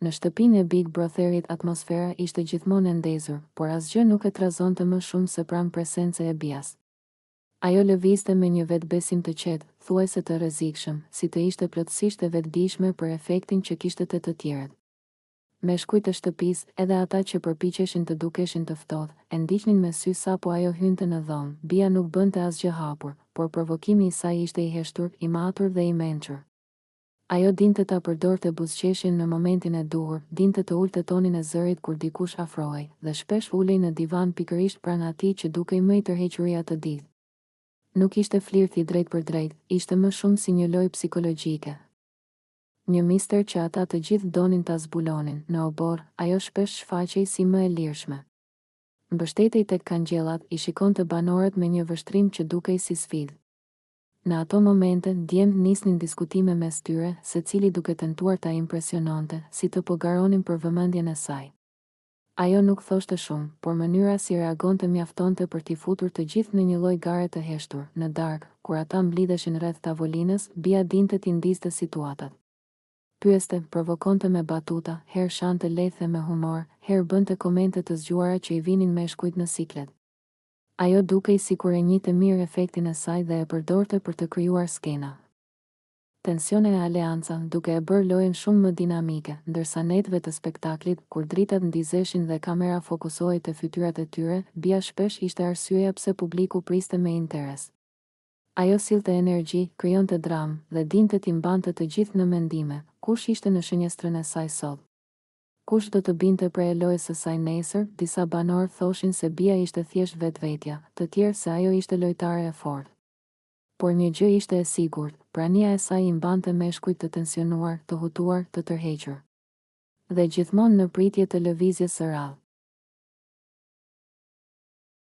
Në shtëpinë e Big Brotherit atmosfera ishte gjithmonë e ndezur, por asgjë nuk e trazonte më shumë se pranë presence e Bias. Ajo lëvizte me një vetbesim të qetë, thuajse të rrezikshëm, si të ishte plotësisht e vetdijshme për efektin që kishte te të tjerët. Meshkujt e shtëpisë, edhe ata që përpiqeshin të dukeshin të ftohtë, e ndiqnin me sy sapo ajo hynte në dhomë. Bia nuk bënte asgjë hapur, por provokimi i saj ishte i heshtur, i matur dhe i mençur. Ajo dinte ta përdorte buzëqeshjen në momentin e duhur, dinte të ulte tonin e zërit kur dikush afrohej, dhe shpesh ulej në divan pikërisht pranë atij që dukej më i tërhequria të ditë. Nuk ishte flirti drejt për drejt, ishte më shumë si një lojë psikologjike. Një mister që ata të gjithë donin ta zbulonin. Në obor, ajo shpesh shfaqej si më e lirshme. Mbështetej tek kangjellat, i shikonte banorët me një vështrim që dukej si sfidë. Në ato momente, djemtë nisnin diskutime mes tyre, secili duke tentuar ta impresiononte, si të pogaronin për vëmendjen e saj. Ajo nuk thoshte shumë, por mënyra si reagonte mjaftonte për t'i futur të gjithë në një lloj gare të heshtur. Në darkë, kur ata mblidheshin rreth tavolinës, Bia dinte t'i ndizte situatat. Pyeste, provokonte me batuta, herë shante lethe me humor, herë bënte komente të zgjuara që i vinin meshkujt në siklet. Ajo dukej sikur e njihte mirë efektin e saj dhe e përdorte për të krijuar skena. Tensione e aleanca, duke e bërë lojën shumë më dinamike, ndërsa netëve të spektaklit, kur dritat ndizeshin dhe kamera fokusohej te fytyrat e tyre, Bia shpesh ishte arsyeja pse publiku priste me interes. Ajo sillte energji, krijonte dramë dhe dinte t'i mbante të gjithë në mendime, kush ishte në shënjestrën e saj sot. Kush do të binte prej lojës së saj nesër? Disa banorë thoshin se Bia ishte thjesht vetvetja, të tjerë se ajo ishte lojtare e fortë. Por një gjë ishte e sigurt, prania e saj i mbante meshkujt të tensionuar, të hutuar, të tërhequr. Dhe gjithmonë në pritje të lëvizjes së rrallë.